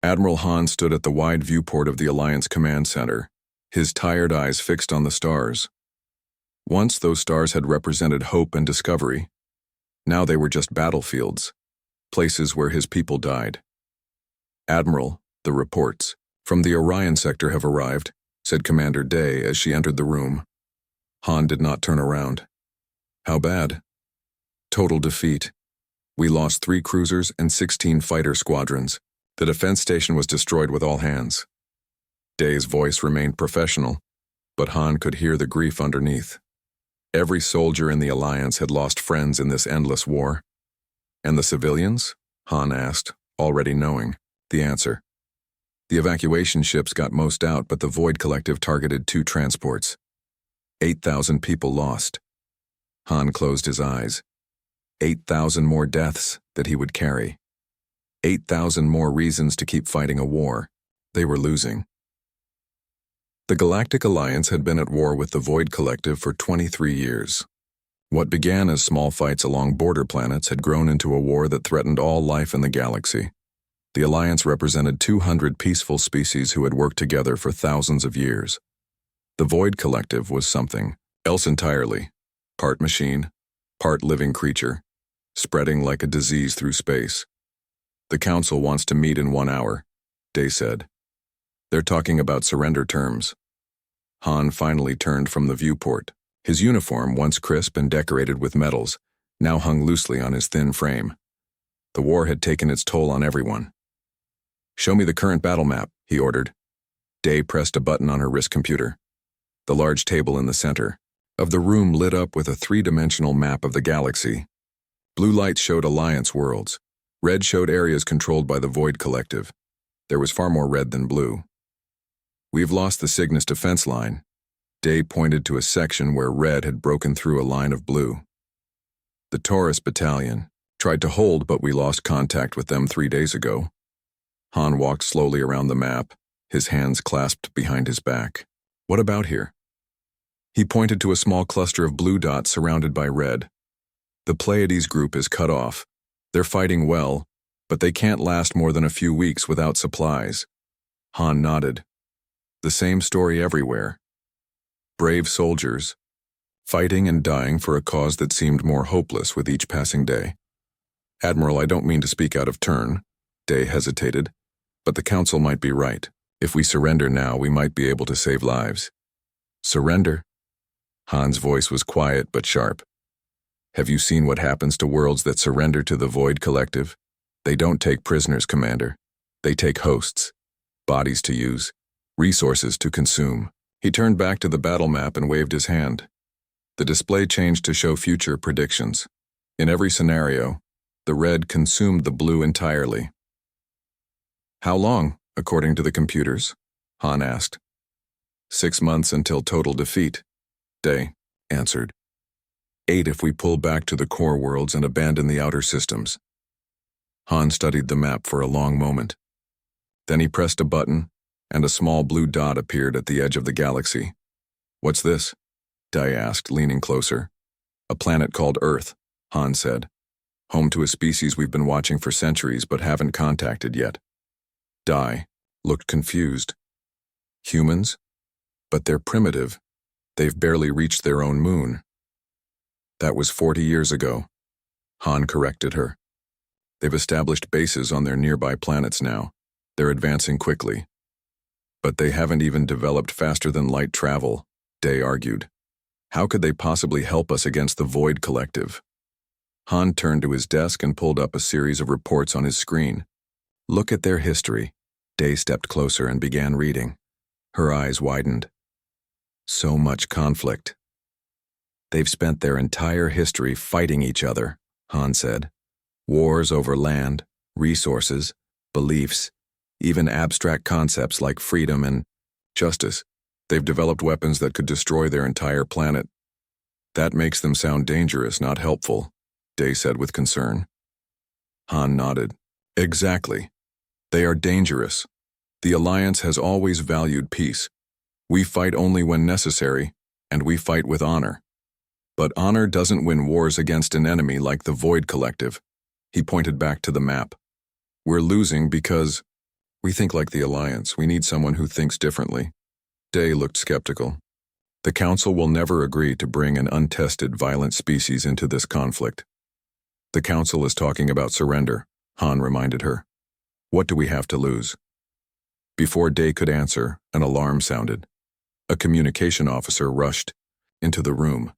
Admiral Han stood at the wide viewport of the Alliance Command Center, his tired eyes fixed on the stars. Once those stars had represented hope and discovery. Now they were just battlefields, places where his people died. "Admiral, the reports from the Orion sector have arrived," said Commander Day as she entered the room. Han did not turn around. "How bad?" "Total defeat. We lost 3 cruisers and 16 fighter squadrons. The defense station was destroyed with all hands." Day's voice remained professional, but Han could hear the grief underneath. Every soldier in the Alliance had lost friends in this endless war. "And the civilians?" Han asked, already knowing the answer. "The evacuation ships got most out, but the Void Collective targeted 2 transports. 8,000 people lost." Han closed his eyes. 8,000 more deaths that he would carry. 8,000 more reasons to keep fighting a war they were losing. The Galactic Alliance had been at war with the Void Collective for 23 years. What began as small fights along border planets had grown into a war that threatened all life in the galaxy. The Alliance represented 200 peaceful species who had worked together for thousands of years. The Void Collective was something else entirely, part machine, part living creature, spreading like a disease through space. "The Council wants to meet in 1 hour," Day said. "They're talking about surrender terms." Han finally turned from the viewport. His uniform, once crisp and decorated with medals, now hung loosely on his thin frame. The war had taken its toll on everyone. "Show me the current battle map," he ordered. Day pressed a button on her wrist computer. The large table in the center of the room lit up with a 3-dimensional map of the galaxy. Blue lights showed Alliance worlds. Red showed areas controlled by the Void Collective. There was far more red than blue. "We've lost the Cygnus defense line." Day pointed to a section where red had broken through a line of blue. "The Taurus Battalion tried to hold, but we lost contact with them 3 days ago." Han walked slowly around the map, his hands clasped behind his back. "What about here?" He pointed to a small cluster of blue dots surrounded by red. "The Pleiades group is cut off. They're fighting well, but they can't last more than a few weeks without supplies." Han nodded. "The same story everywhere. Brave soldiers, fighting and dying for a cause that seemed more hopeless with each passing day." "Admiral, I don't mean to speak out of turn," Day hesitated, "but the Council might be right. If we surrender now, we might be able to save lives." "Surrender?" Han's voice was quiet but sharp. "Have you seen what happens to worlds that surrender to the Void Collective? They don't take prisoners, Commander. They take hosts, bodies to use, resources to consume." He turned back to the battle map and waved his hand. The display changed to show future predictions. In every scenario, the red consumed the blue entirely. "How long, according to the computers?" Han asked. 6 months until total defeat," Day answered. 8 if we pull back to the core worlds and abandon the outer systems. Han studied the map for a long moment. Then he pressed a button, and a small blue dot appeared at the edge of the galaxy. "What's this?" Day asked, leaning closer. "A planet called Earth," Han said. "Home to a species we've been watching for centuries but haven't contacted yet." Day looked confused. "Humans? But they're primitive. They've barely reached their own moon." "That was 40 years ago," Han corrected her. "They've established bases on their nearby planets now. They're advancing quickly." "But they haven't even developed faster than light travel," Day argued. "How could they possibly help us against the Void Collective?" Han turned to his desk and pulled up a series of reports on his screen. "Look at their history." Day stepped closer and began reading. Her eyes widened. "So much conflict. They've spent their entire history fighting each other," Han said. "Wars over land, resources, beliefs, even abstract concepts like freedom and justice. They've developed weapons that could destroy their entire planet." "That makes them sound dangerous, not helpful," Day said with concern. Han nodded. "Exactly. They are dangerous. The Alliance has always valued peace. We fight only when necessary, and we fight with honor. But honor doesn't win wars against an enemy like the Void Collective." He pointed back to the map. "We're losing because We think like the Alliance. We need someone who thinks differently. Day looked skeptical. The Council will never agree to bring an untested, violent species into this conflict. The Council is talking about surrender, Han reminded her. What do we have to lose? Before Day could answer, an alarm sounded. A communication officer rushed into the room.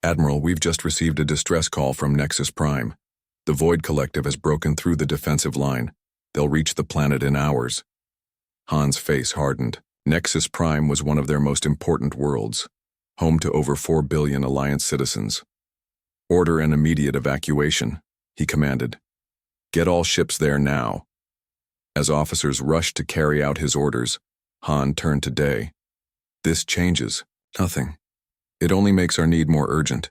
Admiral, we've just received a distress call from Nexus Prime. The Void Collective has broken through the defensive line. They'll reach the planet in hours. Han's face hardened. Nexus Prime was one of their most important worlds, home to over 4 billion Alliance citizens. Order an immediate evacuation, he commanded. Get all ships there now. As officers rushed to carry out his orders, Han turned to Day. This changes nothing. It only makes our need more urgent.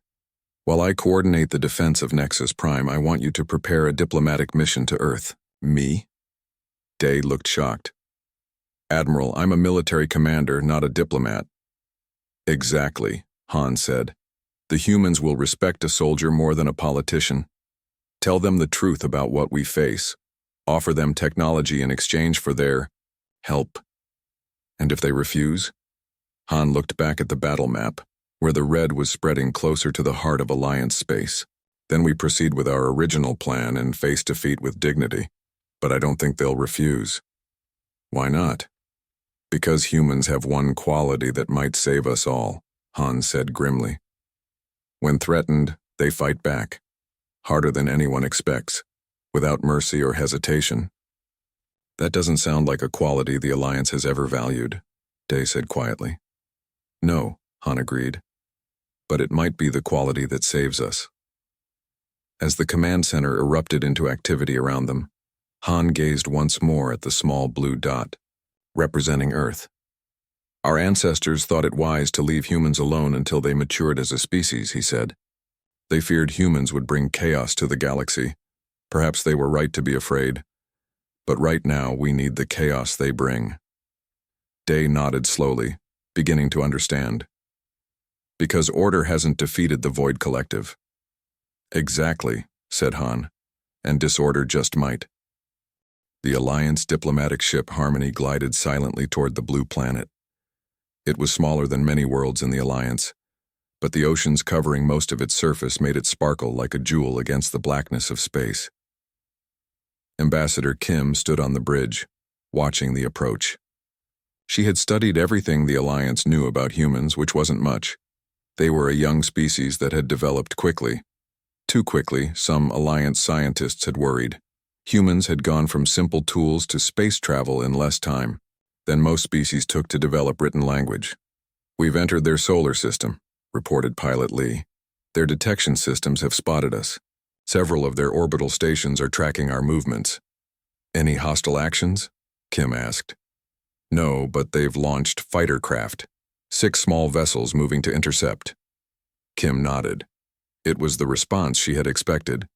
While I coordinate the defense of Nexus Prime, I want you to prepare a diplomatic mission to Earth. Me? Day looked shocked. Admiral, I'm a military commander, not a diplomat. Exactly, Han said. The humans will respect a soldier more than a politician. Tell them the truth about what we face. Offer them technology in exchange for their help. And if they refuse? Han looked back at the battle map, where the red was spreading closer to the heart of Alliance space. Then we proceed with our original plan and face defeat with dignity. But I don't think they'll refuse. Why not? Because humans have one quality that might save us all, Han said grimly. When threatened, they fight back. Harder than anyone expects, without mercy or hesitation. That doesn't sound like a quality the Alliance has ever valued, Day said quietly. No, Han agreed. But it might be the quality that saves us. As the command center erupted into activity around them, Han gazed once more at the small blue dot, representing Earth. Our ancestors thought it wise to leave humans alone until they matured as a species, he said. They feared humans would bring chaos to the galaxy. Perhaps they were right to be afraid. But right now, we need the chaos they bring. Day nodded slowly, beginning to understand. Because Order hasn't defeated the Void Collective. Exactly, said Han, and disorder just might. The Alliance diplomatic ship Harmony glided silently toward the blue planet. It was smaller than many worlds in the Alliance, but the oceans covering most of its surface made it sparkle like a jewel against the blackness of space. Ambassador Kim stood on the bridge, watching the approach. She had studied everything the Alliance knew about humans, which wasn't much. They were a young species that had developed quickly. Too quickly, some Alliance scientists had worried. Humans had gone from simple tools to space travel in less time than most species took to develop written language. We've entered their solar system, reported Pilot Lee. Their detection systems have spotted us. Several of their orbital stations are tracking our movements. Any hostile actions? Kim asked. No, but they've launched fighter craft. 6 small vessels moving to intercept. Kim nodded. It was the response she had expected.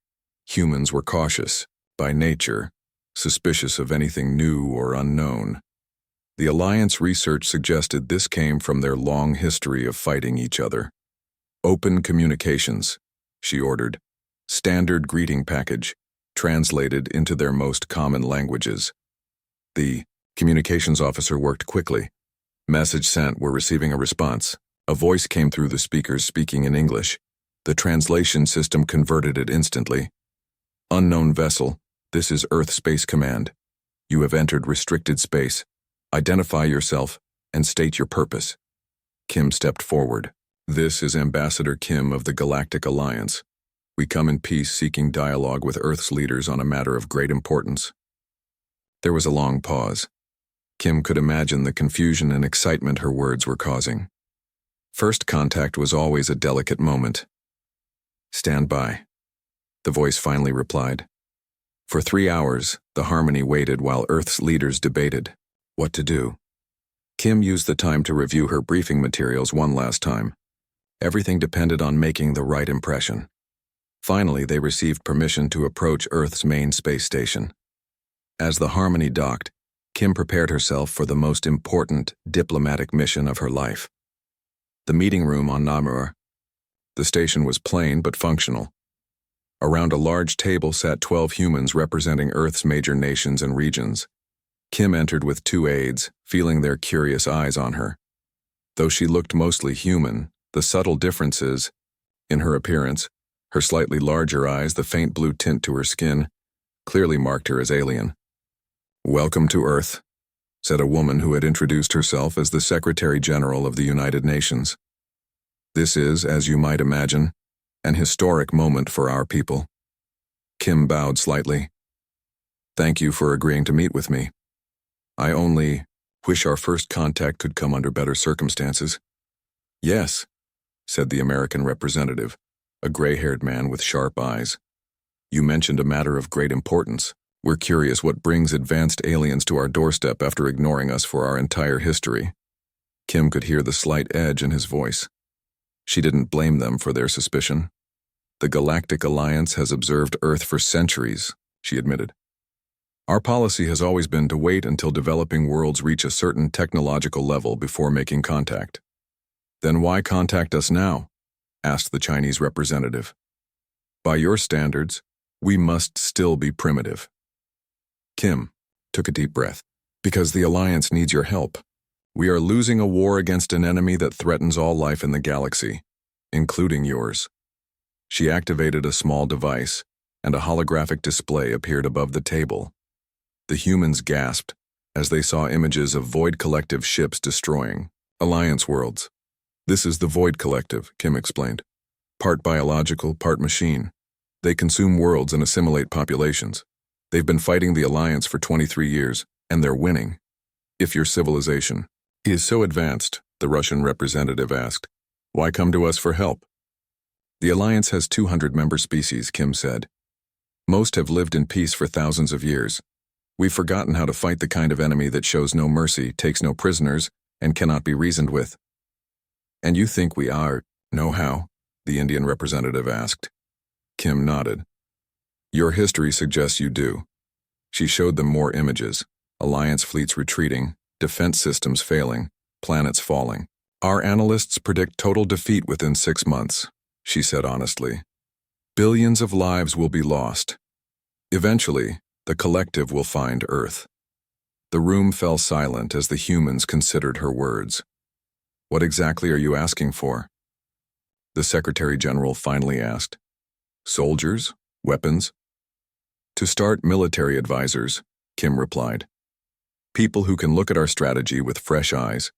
Humans were cautious, by nature, suspicious of anything new or unknown. The Alliance research suggested this came from their long history of fighting each other. Open communications, she ordered. Standard greeting package, translated into their most common languages. The communications officer worked quickly. Message sent, we're receiving a response. A voice came through the speakers speaking in English. The translation system converted it instantly. Unknown vessel, this is Earth Space Command. You have entered restricted space. Identify yourself and state your purpose. Kim stepped forward. This is Ambassador Kim of the Galactic Alliance. We come in peace seeking dialogue with Earth's leaders on a matter of great importance. There was a long pause. Kim could imagine the confusion and excitement her words were causing. First contact was always a delicate moment. Stand by, the voice finally replied. For 3 hours, the Harmony waited while Earth's leaders debated what to do. Kim used the time to review her briefing materials one last time. Everything depended on making the right impression. Finally, they received permission to approach Earth's main space station. As the Harmony docked, Kim prepared herself for the most important diplomatic mission of her life. The meeting room on Namur. The station was plain but functional. Around a large table sat 12 humans representing Earth's major nations and regions. Kim entered with two aides, feeling their curious eyes on her. Though she looked mostly human, the subtle differences in her appearance, her slightly larger eyes, the faint blue tint to her skin, clearly marked her as alien. "Welcome to Earth," said a woman who had introduced herself as the Secretary General of the United Nations. "This is, as you might imagine, an historic moment for our people." Kim bowed slightly. "Thank you for agreeing to meet with me. I only wish our first contact could come under better circumstances." "Yes," said the American representative, a gray-haired man with sharp eyes. "You mentioned a matter of great importance. We're curious what brings advanced aliens to our doorstep after ignoring us for our entire history." Kim could hear the slight edge in his voice. She didn't blame them for their suspicion. "The Galactic Alliance has observed Earth for centuries," she admitted. "Our policy has always been to wait until developing worlds reach a certain technological level before making contact." "Then why contact us now?" asked the Chinese representative. "By your standards, we must still be primitive." Kim took a deep breath. "Because the Alliance needs your help. We are losing a war against an enemy that threatens all life in the galaxy, including yours." She activated a small device, and a holographic display appeared above the table. The humans gasped as they saw images of Void Collective ships destroying Alliance worlds. "This is the Void Collective," Kim explained. "Part biological, part machine. They consume worlds and assimilate populations. They've been fighting the Alliance for 23 years, and they're winning." "If your civilization is so advanced," the Russian representative asked, "why come to us for help?" "The Alliance has 200 member species," Kim said. "Most have lived in peace for thousands of years. We've forgotten how to fight the kind of enemy that shows no mercy, takes no prisoners, and cannot be reasoned with." "And you think we know how?" the Indian representative asked. Kim nodded. "Your history suggests you do." She showed them more images: Alliance fleets retreating, defense systems failing, planets falling. "Our analysts predict total defeat within 6 months," she said honestly. "Billions of lives will be lost. Eventually, the collective will find Earth." The room fell silent as the humans considered her words. "What exactly are you asking for?" the Secretary General finally asked. "Soldiers? Weapons?" "To start military advisors," Kim replied. "People who can look at our strategy with fresh eyes.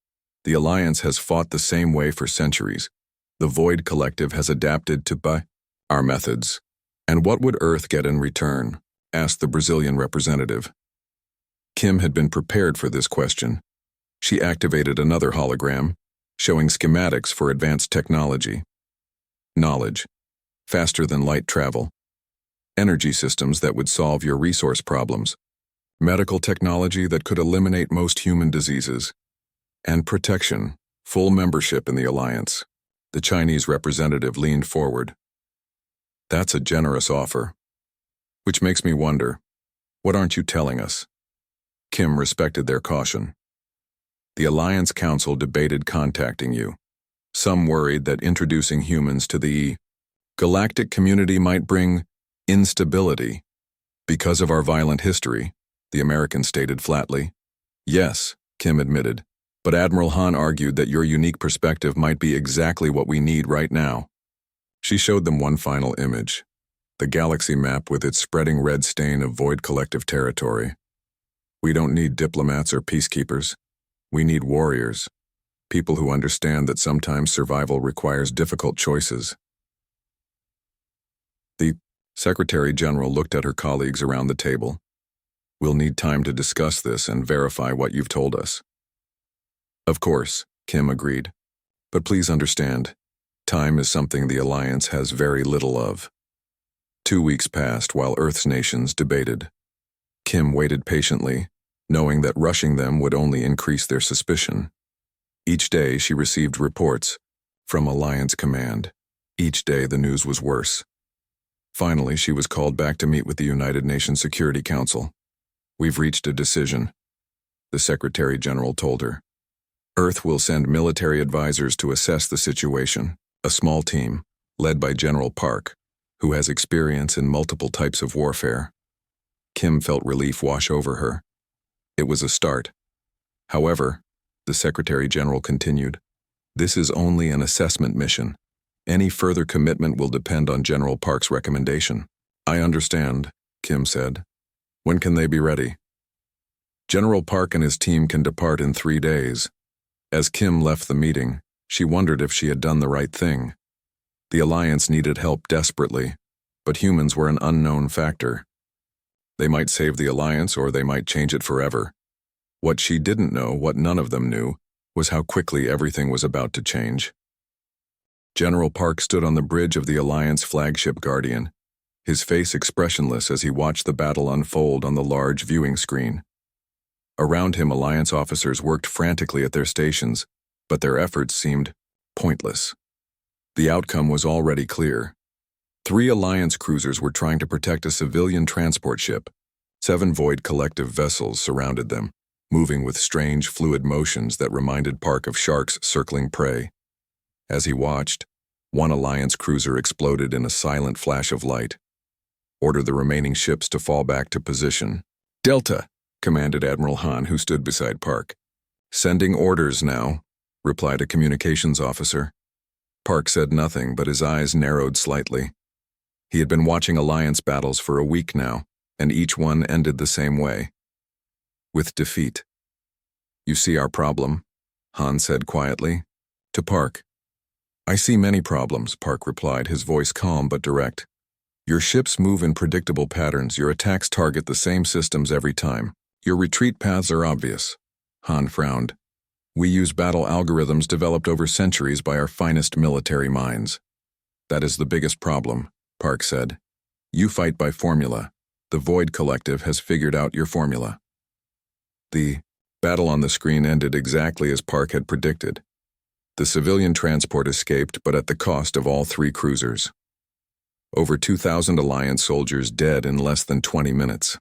The Alliance has fought the same way for centuries. The Void Collective has adapted to our methods." "And what would Earth get in return?" asked the Brazilian representative. Kim had been prepared for this question. She activated another hologram, showing schematics for advanced technology. Knowledge, faster than light travel. Energy systems that would solve your resource problems. Medical technology that could eliminate most human diseases. And protection, full membership in the Alliance. The Chinese representative leaned forward. "That's a generous offer. Which makes me wonder, what aren't you telling us?" Kim respected their caution. "The Alliance Council debated contacting you. Some worried that introducing humans to the galactic community might bring instability. Because of our violent history," the American stated flatly. "Yes," Kim admitted, "but Admiral Han argued that your unique perspective might be exactly what we need right now." She showed them one final image. The galaxy map with its spreading red stain of Void Collective territory. "We don't need diplomats or peacekeepers. We need warriors. People who understand that sometimes survival requires difficult choices." The Secretary General looked at her colleagues around the table. "We'll need time to discuss this and verify what you've told us." "Of course," Kim agreed. "But please understand, time is something the Alliance has very little of." 2 weeks passed while Earth's nations debated. Kim waited patiently, knowing that rushing them would only increase their suspicion. Each day she received reports from Alliance Command. Each day the news was worse. Finally, she was called back to meet with the United Nations Security Council. "We've reached a decision," the Secretary General told her. "Earth will send military advisors to assess the situation, a small team, led by General Park, who has experience in multiple types of warfare." Kim felt relief wash over her. It was a start. However, the Secretary General continued, this is only an assessment mission. Any further commitment will depend on General Park's recommendation. I understand, Kim said. When can they be ready? General Park and his team can depart in 3 days. As Kim left the meeting, she wondered if she had done the right thing. The Alliance needed help desperately, but humans were an unknown factor. They might save the Alliance or they might change it forever. What she didn't know, what none of them knew, was how quickly everything was about to change. General Park stood on the bridge of the Alliance flagship Guardian, his face expressionless as he watched the battle unfold on the large viewing screen. Around him, Alliance officers worked frantically at their stations, but their efforts seemed pointless. The outcome was already clear. 3 Alliance cruisers were trying to protect a civilian transport ship. 7 Void Collective vessels surrounded them, moving with strange fluid motions that reminded Park of sharks circling prey. As he watched, 1 Alliance cruiser exploded in a silent flash of light. Order the remaining ships to fall back to position. Delta, commanded Admiral Han, who stood beside Park. Sending orders now, replied a communications officer. Park said nothing, but his eyes narrowed slightly. He had been watching Alliance battles for a week now, and each one ended the same way. With defeat. You see our problem, Han said quietly. To Park. I see many problems, Park replied, his voice calm but direct. Your ships move in predictable patterns, your attacks target the same systems every time. Your retreat paths are obvious. Han frowned. We use battle algorithms developed over centuries by our finest military minds. That is the biggest problem, Park said. You fight by formula. The Void Collective has figured out your formula. The battle on the screen ended exactly as Park had predicted. The civilian transport escaped, but at the cost of all 3 cruisers. Over 2,000 Alliance soldiers dead in less than 20 minutes.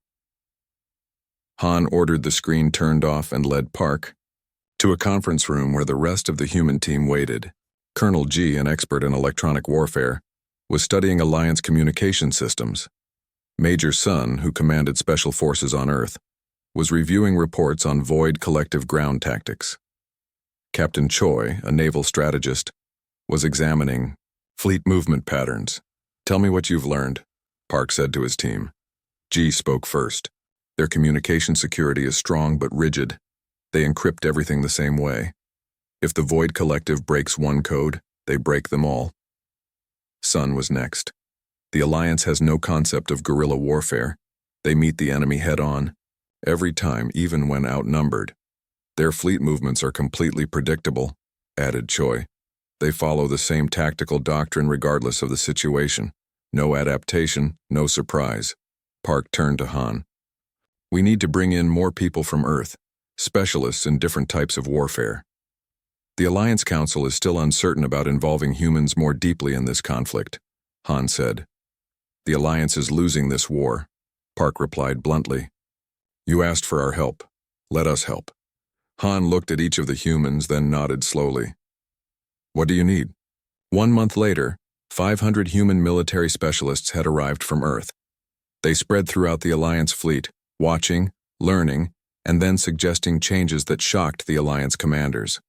Han ordered the screen turned off and led Park to a conference room where the rest of the human team waited. Colonel G, an expert in electronic warfare, was studying Alliance communication systems. Major Sun, who commanded Special Forces on Earth, was reviewing reports on Void Collective ground tactics. Captain Choi, a naval strategist, was examining fleet movement patterns. Tell me what you've learned, Park said to his team. G spoke first. Their communication security is strong but rigid. They encrypt everything the same way. If the Void Collective breaks one code, they break them all. Sun was next. The Alliance has no concept of guerrilla warfare. They meet the enemy head-on, every time, even when outnumbered. Their fleet movements are completely predictable, added Choi. They follow the same tactical doctrine regardless of the situation. No adaptation, no surprise. Park turned to Han. We need to bring in more people from Earth, specialists in different types of warfare. The Alliance Council is still uncertain about involving humans more deeply in this conflict, Han said. The Alliance is losing this war, Park replied bluntly. You asked for our help. Let us help. Han looked at each of the humans, then nodded slowly. What do you need? 1 month later, 500 human military specialists had arrived from Earth. They spread throughout the Alliance fleet, watching, learning, and then suggesting changes that shocked the Alliance commanders.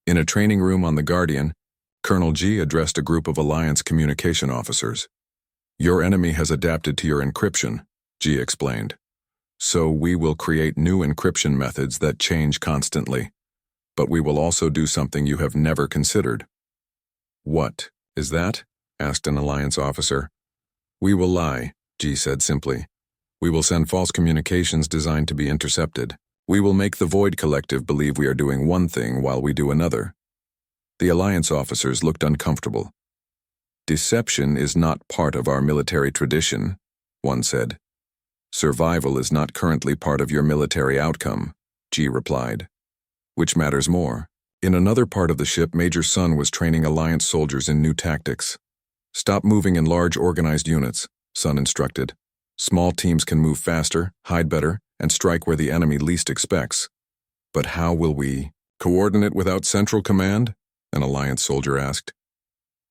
In a training room on the Guardian, Colonel G addressed a group of Alliance communication officers. Your enemy has adapted to your encryption, G explained. So we will create new encryption methods that change constantly. But we will also do something you have never considered. What is that? Asked an Alliance officer. We will lie, G said simply. We will send false communications designed to be intercepted. We will make the Void Collective believe we are doing one thing while we do another. The Alliance officers looked uncomfortable. Deception is not part of our military tradition, one said. Survival is not currently part of your military outcome, G replied. Which matters more? In another part of the ship, Major Sun was training Alliance soldiers in new tactics. Stop moving in large organized units, Sun instructed. Small teams can move faster, hide better, and strike where the enemy least expects. But how will we coordinate without central command? An Alliance soldier asked.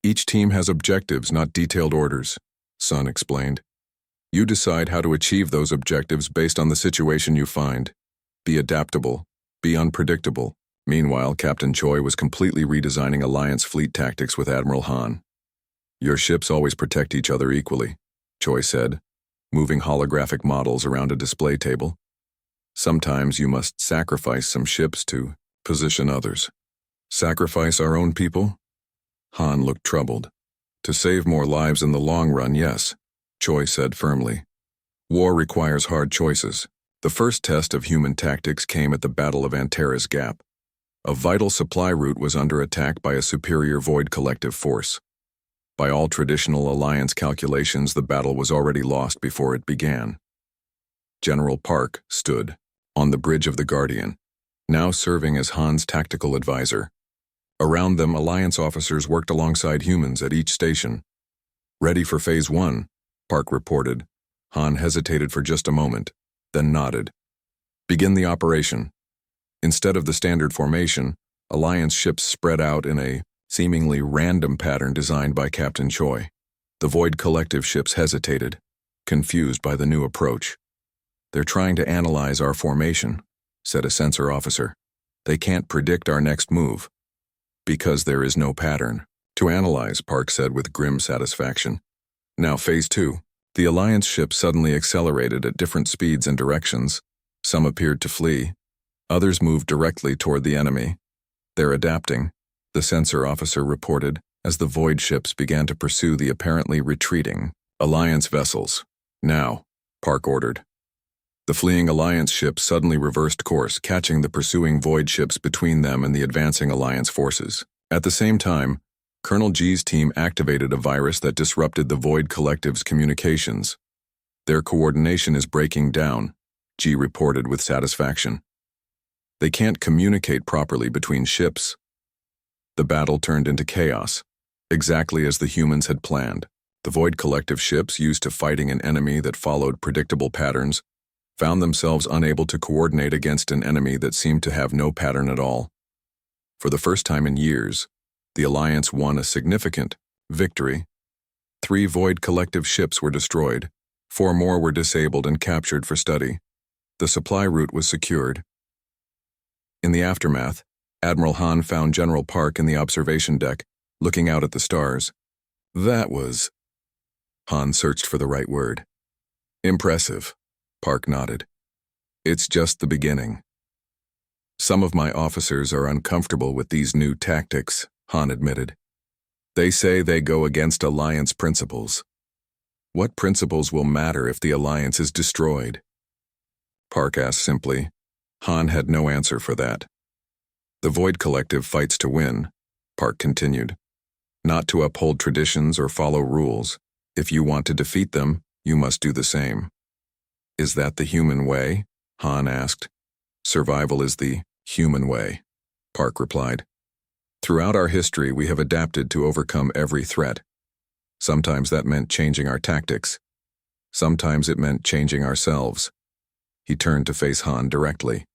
Each team has objectives, not detailed orders, Sun explained. You decide how to achieve those objectives based on the situation you find. Be adaptable. Be unpredictable. Meanwhile, Captain Choi was completely redesigning Alliance fleet tactics with Admiral Han. Your ships always protect each other equally, Choi said, moving holographic models around a display table. Sometimes you must sacrifice some ships to position others. Sacrifice our own people? Han looked troubled. To save more lives in the long run, yes, Choi said firmly. War requires hard choices. The first test of human tactics came at the Battle of Antares Gap. A vital supply route was under attack by a superior Void collective force. By all traditional Alliance calculations, the battle was already lost before it began. General Park stood on the bridge of the Guardian, now serving as Han's tactical advisor. Around them, Alliance officers worked alongside humans at each station. Ready for Phase 1, Park reported. Han hesitated for just a moment, then nodded. Begin the operation. Instead of the standard formation, Alliance ships spread out in a seemingly random pattern designed by Captain Choi. The Void collective ships hesitated, confused by the new approach. They're trying to analyze our formation, said a sensor officer. They can't predict our next move. Because there is no pattern to analyze, Park said with grim satisfaction. Now Phase 2. The Alliance ships suddenly accelerated at different speeds and directions. Some appeared to flee. Others moved directly toward the enemy. They're adapting, the sensor officer reported as the Void ships began to pursue the apparently retreating Alliance vessels. Now, Park ordered. The fleeing Alliance ships suddenly reversed course, catching the pursuing Void ships between them and the advancing Alliance forces. At the same time, Colonel G's team activated a virus that disrupted the Void collective's communications. Their coordination is breaking down, G reported with satisfaction. They can't communicate properly between ships. The battle turned into chaos, exactly as the humans had planned. The Void collective ships, used to fighting an enemy that followed predictable patterns, found themselves unable to coordinate against an enemy that seemed to have no pattern at all. For the first time in years, the Alliance won a significant victory. 3 Void collective ships were destroyed. 4 more were disabled and captured for study. The supply route was secured. In the aftermath, Admiral Han found General Park in the observation deck, looking out at the stars. That was... Han searched for the right word. Impressive, Park nodded. It's just the beginning. Some of my officers are uncomfortable with these new tactics, Han admitted. They say they go against Alliance principles. What principles will matter if the Alliance is destroyed? Park asked simply. Han had no answer for that. The Void collective fights to win, Park continued. Not to uphold traditions or follow rules. If you want to defeat them, you must do the same. Is that the human way? Han asked. Survival is the human way, Park replied. Throughout our history, we have adapted to overcome every threat. Sometimes that meant changing our tactics. Sometimes it meant changing ourselves. He turned to face Han directly.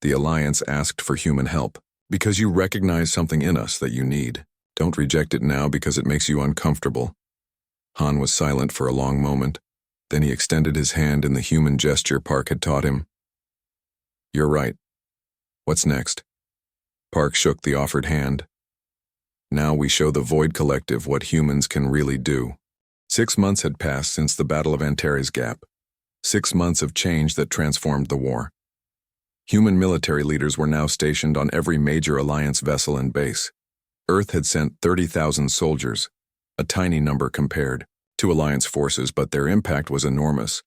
The Alliance asked for human help because you recognize something in us that you need. Don't reject it now because it makes you uncomfortable. Han was silent for a long moment. Then he extended his hand in the human gesture Park had taught him. You're right. What's next? Park shook the offered hand. Now we show the Void collective what humans can really do. 6 months had passed since the Battle of Antares Gap. 6 months of change that transformed the war. Human military leaders were now stationed on every major Alliance vessel and base. Earth had sent 30,000 soldiers, a tiny number compared to Alliance forces, but their impact was enormous.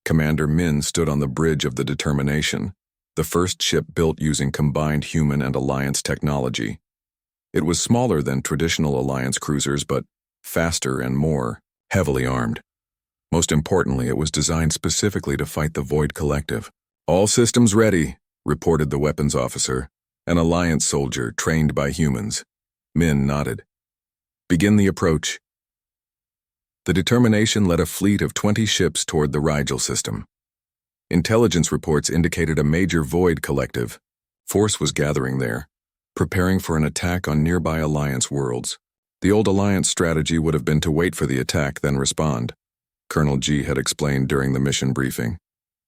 Commander Min stood on the bridge of the Determination, the first ship built using combined human and Alliance technology. It was smaller than traditional Alliance cruisers, but faster and more heavily armed. Most importantly, it was designed specifically to fight the Void collective. All systems ready, reported the weapons officer, an Alliance soldier trained by humans. Min nodded. Begin the approach. The Determination led a fleet of 20 ships toward the Rigel system. Intelligence reports indicated a major Void collective. Force was gathering there, preparing for an attack on nearby Alliance worlds. The old Alliance strategy would have been to wait for the attack, then respond. Colonel G had explained during the mission briefing.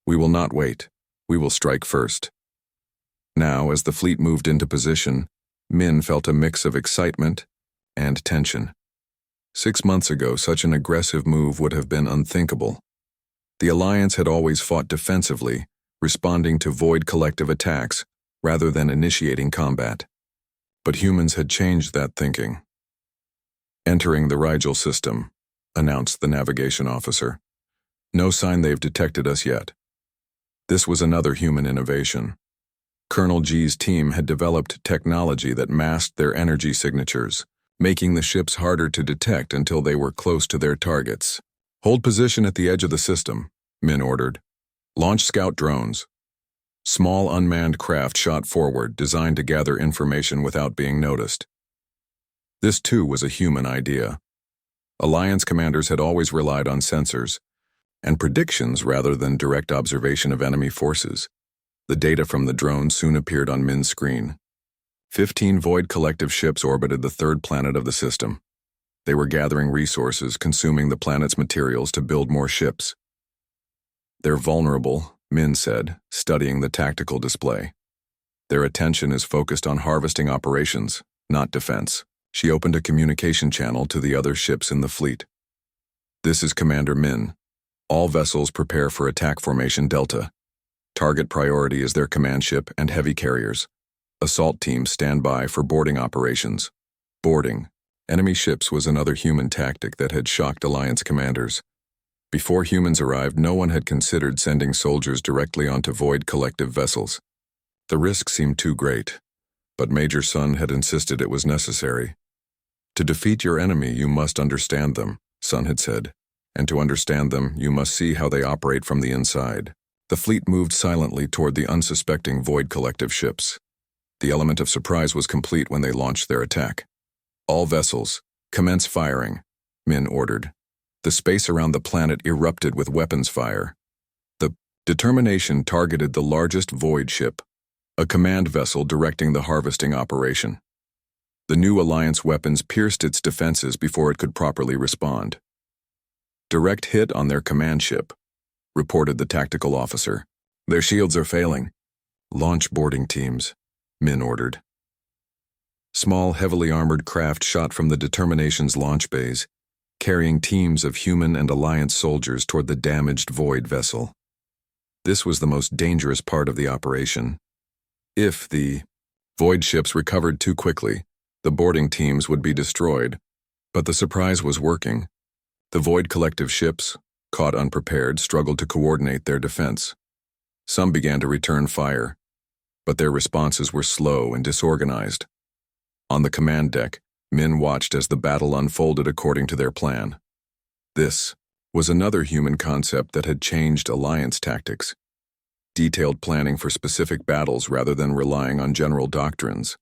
We will not wait. We will strike first. Now, as the fleet moved into position, Min felt a mix of excitement and tension. 6 months ago, such an aggressive move would have been unthinkable. The Alliance had always fought defensively, responding to void collective attacks rather than initiating combat. But humans had changed that thinking. "Entering the Rigel system," announced the navigation officer. "No sign they've detected us yet." This was another human innovation. Colonel G's team had developed technology that masked their energy signatures, making the ships harder to detect until they were close to their targets. "Hold position at the edge of the system," Min ordered. "Launch scout drones." Small unmanned craft shot forward, designed to gather information without being noticed. This too was a human idea. Alliance commanders had always relied on sensors and predictions rather than direct observation of enemy forces. The data from the drones soon appeared on Min's screen. 15 Void Collective ships orbited the third planet of the system. They were gathering resources, consuming the planet's materials to build more ships. "They're vulnerable," Min said, studying the tactical display. "Their attention is focused on harvesting operations, not defense." She opened a communication channel to the other ships in the fleet. "This is Commander Min. All vessels prepare for attack formation Delta. Target priority is their command ship and heavy carriers. Assault teams stand by for boarding operations." Boarding enemy ships was another human tactic that had shocked Alliance commanders. Before humans arrived, no one had considered sending soldiers directly onto Void Collective vessels. The risk seemed too great, but Major Sun had insisted it was necessary. "To defeat your enemy, you must understand them," Sun had said, "and to understand them, you must see how they operate from the inside." The fleet moved silently toward the unsuspecting Void Collective ships. The element of surprise was complete when they launched their attack. "All vessels, commence firing," Min ordered. The space around the planet erupted with weapons fire. The determination targeted the largest Void ship, a command vessel directing the harvesting operation. The new Alliance weapons pierced its defenses before it could properly respond. "Direct hit on their command ship," reported the tactical officer. "Their shields are failing." "Launch boarding teams," Min ordered. Small, heavily armored craft shot from the Determination's launch bays, carrying teams of human and Alliance soldiers toward the damaged Void vessel. This was the most dangerous part of the operation. If the Void ships recovered too quickly, the boarding teams would be destroyed, but the surprise was working. The Void Collective ships, caught unprepared, struggled to coordinate their defense. Some began to return fire, but their responses were slow and disorganized. On the command deck, Min watched as the battle unfolded according to their plan. This was another human concept that had changed Alliance tactics. Detailed planning for specific battles rather than relying on general doctrines.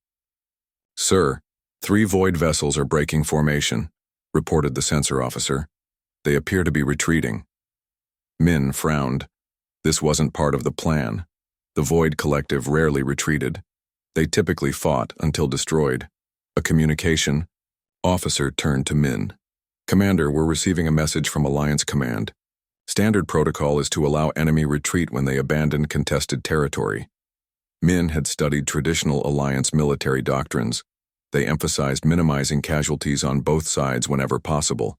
"Sir, 3 Void vessels are breaking formation," reported the sensor officer. "They appear to be retreating." Min frowned. This wasn't part of the plan. The Void Collective rarely retreated. They typically fought until destroyed. A communication officer turned to Min. "Commander, we're receiving a message from Alliance Command. Standard protocol is to allow enemy retreat when they abandon contested territory." Min had studied traditional Alliance military doctrines. They emphasized minimizing casualties on both sides whenever possible.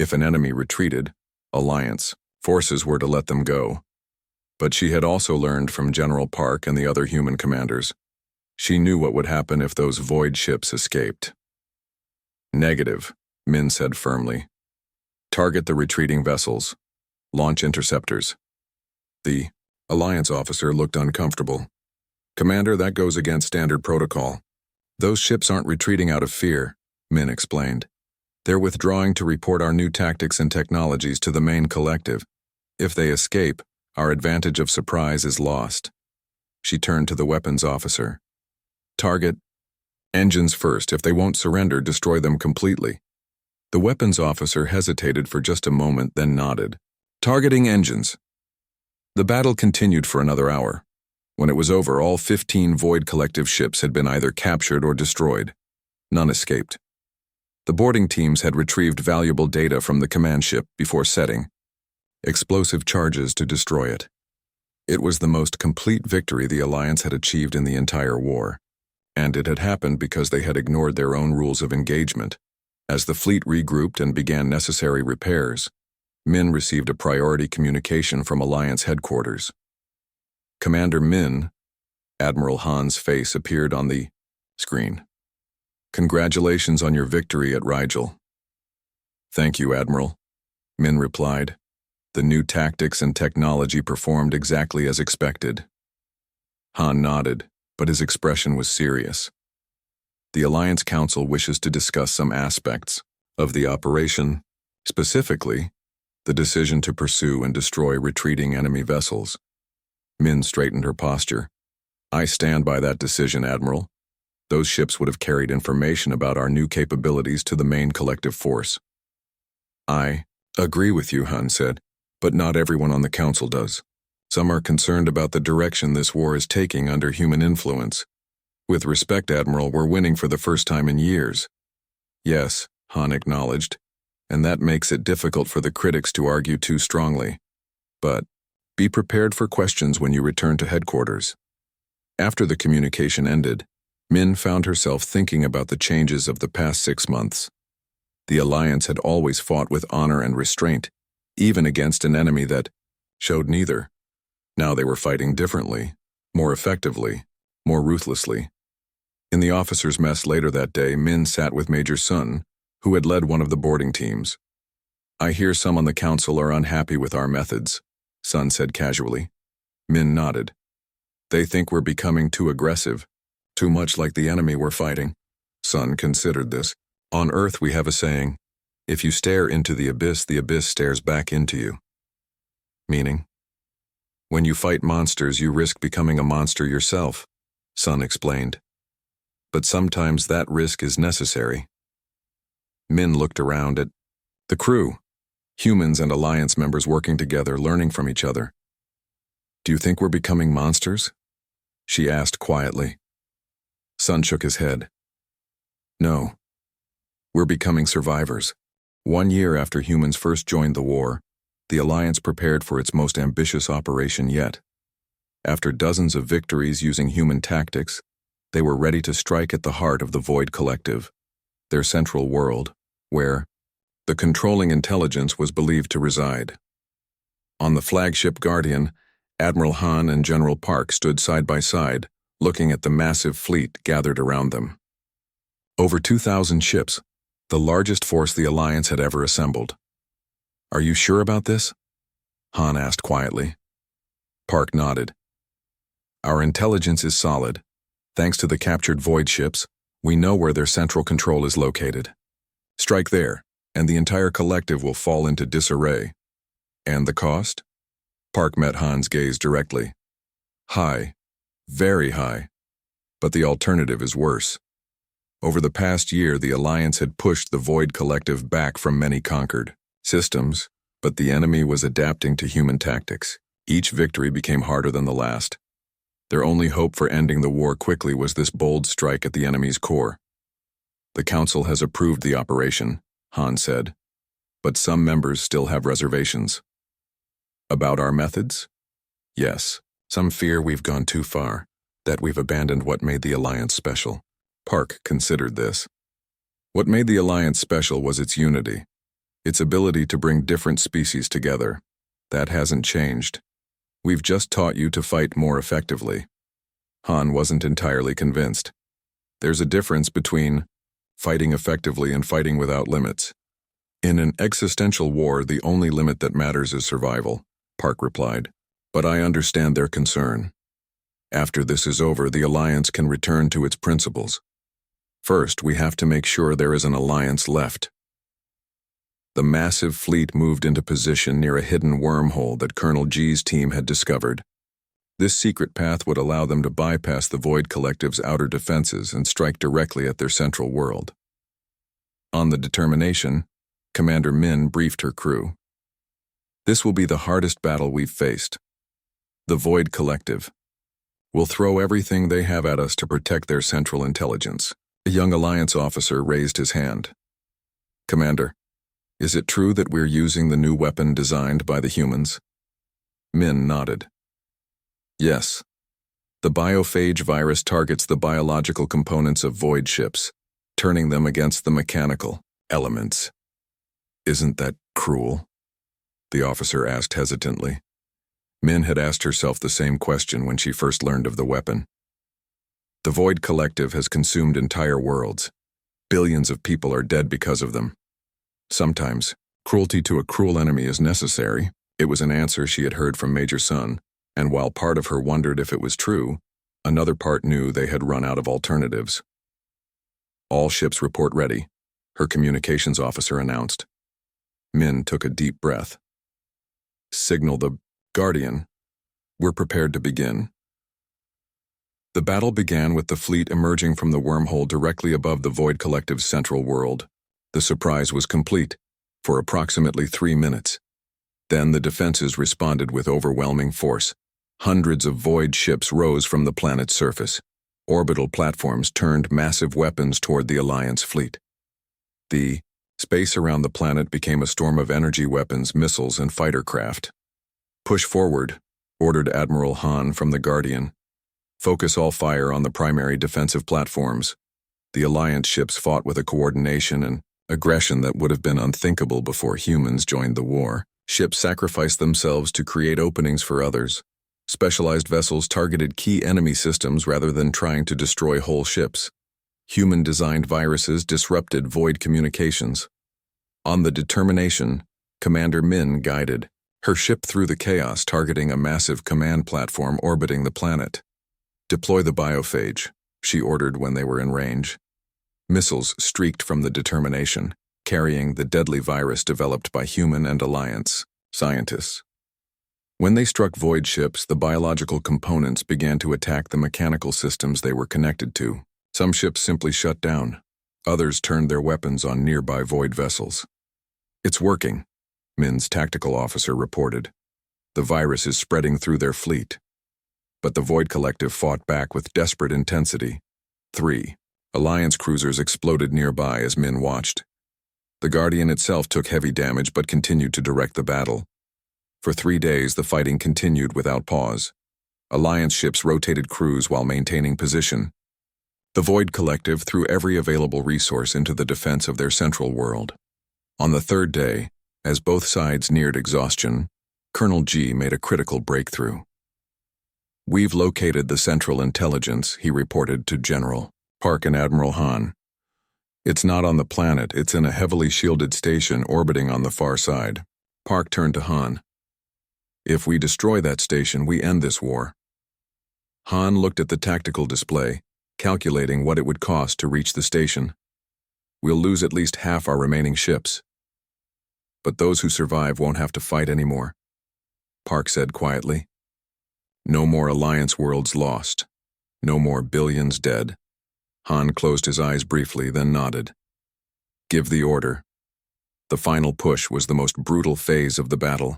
If an enemy retreated, Alliance forces were to let them go. But she had also learned from General Park and the other human commanders. She knew what would happen if those Void ships escaped. "Negative," Min said firmly. "Target the retreating vessels. Launch interceptors." The Alliance officer looked uncomfortable. "Commander, that goes against standard protocol." "Those ships aren't retreating out of fear," Min explained. "They're withdrawing to report our new tactics and technologies to the main collective. If they escape, our advantage of surprise is lost." She turned to the weapons officer. "Target engines first. If they won't surrender, destroy them completely." The weapons officer hesitated for just a moment, then nodded. "Targeting engines." The battle continued for another hour. When it was over, all 15 Void Collective ships had been either captured or destroyed. None escaped. The boarding teams had retrieved valuable data from the command ship before setting explosive charges to destroy it. It was the most complete victory the Alliance had achieved in the entire war, and it had happened because they had ignored their own rules of engagement. As the fleet regrouped and began necessary repairs, Min received a priority communication from Alliance headquarters. Commander Min, Admiral Han's face appeared on the screen. Congratulations on your victory at Rigel. Thank you, Admiral, Min replied. The new tactics and technology performed exactly as expected. Han nodded, but his expression was serious. The Alliance Council wishes to discuss some aspects of the operation, specifically, the decision to pursue and destroy retreating enemy vessels. Min straightened her posture. I stand by that decision, Admiral. Those ships would have carried information about our new capabilities to the main collective force. I agree with you, Han said, but not everyone on the Council does. Some are concerned about the direction this war is taking under human influence. With respect, Admiral, we're winning for the first time in years. Yes, Han acknowledged, and that makes it difficult for the critics to argue too strongly. But be prepared for questions when you return to headquarters. After the communication ended, Min found herself thinking about the changes of the past 6 months. The Alliance had always fought with honor and restraint, even against an enemy that showed neither. Now they were fighting differently, more effectively, more ruthlessly. In the officers' mess later that day, Min sat with Major Sun, who had led one of the boarding teams. I hear some on the Council are unhappy with our methods, Sun said casually. Min nodded. They think we're becoming too aggressive, too much like the enemy we're fighting. Sun considered this. On Earth we have a saying, if you stare into the abyss stares back into you. Meaning? When you fight monsters, you risk becoming a monster yourself, Sun explained. But sometimes that risk is necessary. Min looked around at the crew, humans and Alliance members working together, learning from each other. Do you think we're becoming monsters? She asked quietly. Sun shook his head. No. We're becoming survivors. 1 year after humans first joined the war, the Alliance prepared for its most ambitious operation yet. After dozens of victories using human tactics, they were ready to strike at the heart of the Void Collective, their central world, where the controlling intelligence was believed to reside. On the flagship Guardian, Admiral Han and General Park stood side by side, looking at the massive fleet gathered around them. Over 2,000 ships, the largest force the Alliance had ever assembled. Are you sure about this? Han asked quietly. Park nodded. Our intelligence is solid. Thanks to the captured Void ships, we know where their central control is located. Strike there, and the entire collective will fall into disarray. And the cost? Park met Han's gaze directly. High. Very high. But the alternative is worse. Over the past year, the Alliance had pushed the Void Collective back from many conquered systems, but the enemy was adapting to human tactics. Each victory became harder than the last. Their only hope for ending the war quickly was this bold strike at the enemy's core. The Council has approved the operation, Han said, but some members still have reservations. About our methods? Yes, some fear we've gone too far, that we've abandoned what made the Alliance special. Park considered this. What made the Alliance special was its unity, its ability to bring different species together. That hasn't changed. We've just taught you to fight more effectively. Han wasn't entirely convinced. There's a difference between fighting effectively and fighting without limits. In an existential war, the only limit that matters is survival, Park replied. But I understand their concern. After this is over, the Alliance can return to its principles. First, we have to make sure there is an Alliance left. The massive fleet moved into position near a hidden wormhole that Colonel G's team had discovered. This secret path would allow them to bypass the Void Collective's outer defenses and strike directly at their central world. On the determination, Commander Min briefed her crew. This will be the hardest battle we've faced. The Void Collective will throw everything they have at us to protect their central intelligence. A young Alliance officer raised his hand. Commander, is it true that we're using the new weapon designed by the humans? Min nodded. Yes. The biophage virus targets the biological components of void ships, turning them against the mechanical elements. Isn't that cruel? The officer asked hesitantly. Min had asked herself the same question when she first learned of the weapon. The Void Collective has consumed entire worlds. Billions of people are dead because of them. Sometimes, cruelty to a cruel enemy is necessary. It was an answer she had heard from Major Sun, and while part of her wondered if it was true, another part knew they had run out of alternatives. All ships report ready, her communications officer announced. Min took a deep breath. Signal the Guardian. We're prepared to begin. The battle began with the fleet emerging from the wormhole directly above the Void Collective's central world. The surprise was complete, for approximately 3 minutes. Then the defenses responded with overwhelming force. Hundreds of Void ships rose from the planet's surface. Orbital platforms turned massive weapons toward the Alliance fleet. The space around the planet became a storm of energy weapons, missiles, and fighter craft. Push forward, ordered Admiral Han from the Guardian. Focus all fire on the primary defensive platforms. The Alliance ships fought with a coordination and aggression that would have been unthinkable before humans joined the war. Ships sacrificed themselves to create openings for others. Specialized vessels targeted key enemy systems rather than trying to destroy whole ships. Human-designed viruses disrupted void communications. On the Determination, Commander Min guided her ship through the chaos, targeting a massive command platform orbiting the planet. Deploy the biophage, she ordered when they were in range. Missiles streaked from the Determination, carrying the deadly virus developed by human and Alliance scientists. When they struck void ships, the biological components began to attack the mechanical systems they were connected to. Some ships simply shut down. Others turned their weapons on nearby void vessels. It's working, Min's tactical officer reported. The virus is spreading through their fleet. But the Void Collective fought back with desperate intensity. 3 Alliance cruisers exploded nearby as Min watched. The Guardian itself took heavy damage but continued to direct the battle. For 3 days, the fighting continued without pause. Alliance ships rotated crews while maintaining position. The Void Collective threw every available resource into the defense of their central world. On the 3rd day, as both sides neared exhaustion, Colonel G made a critical breakthrough. We've located the Central Intelligence, he reported to General Park and Admiral Han. It's not on the planet, it's in a heavily shielded station orbiting on the far side. Park turned to Han. If we destroy that station, we end this war. Han looked at the tactical display, calculating what it would cost to reach the station. We'll lose at least half our remaining ships. But those who survive won't have to fight anymore, Park said quietly. No more Alliance worlds lost. No more billions dead. Han closed his eyes briefly, then nodded. Give the order. The final push was the most brutal phase of the battle.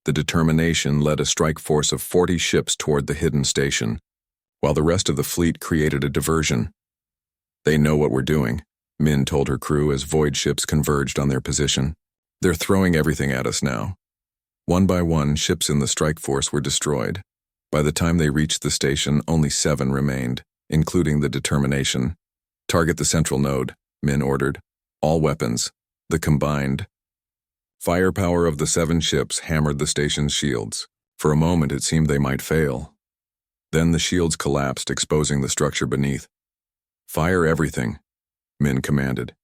The Determination led a strike force of 40 ships toward the hidden station, while the rest of the fleet created a diversion. They know what we're doing, Min told her crew as void ships converged on their position. They're throwing everything at us now. One by one, ships in the strike force were destroyed. By the time they reached the station, only 7 remained, including the Determination. Target the central node, Min ordered. All weapons. The combined firepower of the 7 ships hammered the station's shields. For a moment, it seemed they might fail. Then the shields collapsed, exposing the structure beneath. Fire everything, Min commanded.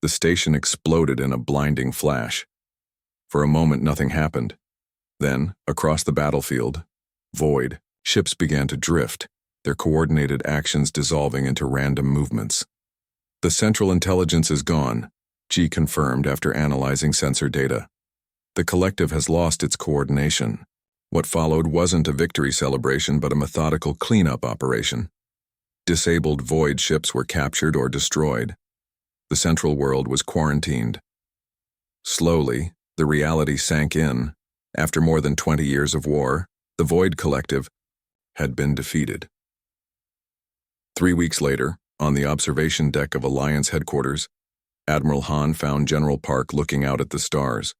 The station exploded in a blinding flash. For a moment, nothing happened. Then, across the battlefield, void ships began to drift, their coordinated actions dissolving into random movements. The Central Intelligence is gone, G confirmed after analyzing sensor data. The collective has lost its coordination. What followed wasn't a victory celebration but a methodical cleanup operation. Disabled void ships were captured or destroyed. The central world was quarantined. Slowly, the reality sank in. After more than 20 years of war, the Void Collective had been defeated. 3 weeks later, on the observation deck of Alliance headquarters, Admiral Han found General Park looking out at the stars.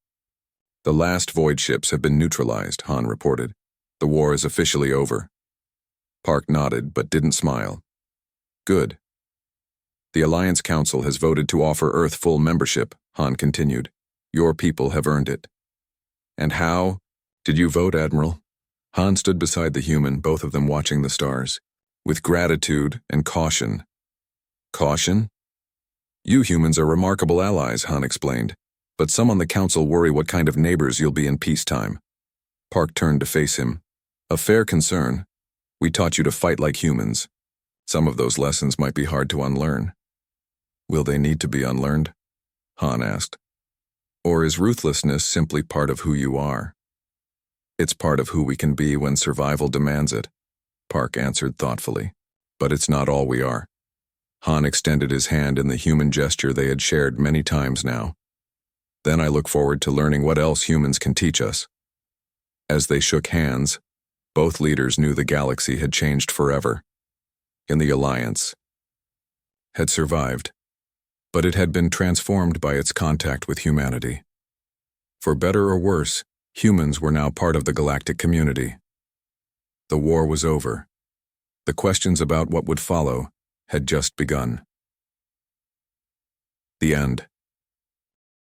The last void ships have been neutralized, Han reported. The war is officially over. Park nodded, but didn't smile. Good. The Alliance Council has voted to offer Earth full membership, Han continued. Your people have earned it. And how did you vote, Admiral? Han stood beside the human, both of them watching the stars. With gratitude and caution. Caution? You humans are remarkable allies, Han explained. But some on the council worry what kind of neighbors you'll be in peacetime. Park turned to face him. A fair concern. We taught you to fight like humans. Some of those lessons might be hard to unlearn. Will they need to be unlearned? Han asked. Or is ruthlessness simply part of who you are? It's part of who we can be when survival demands it, Park answered thoughtfully. But it's not all we are. Han extended his hand in the human gesture they had shared many times now. Then I look forward to learning what else humans can teach us. As they shook hands, both leaders knew the galaxy had changed forever. In the Alliance had survived, but it had been transformed by its contact with humanity. For better or worse, humans were now part of the galactic community. The war was over. The questions about what would follow had just begun. The end.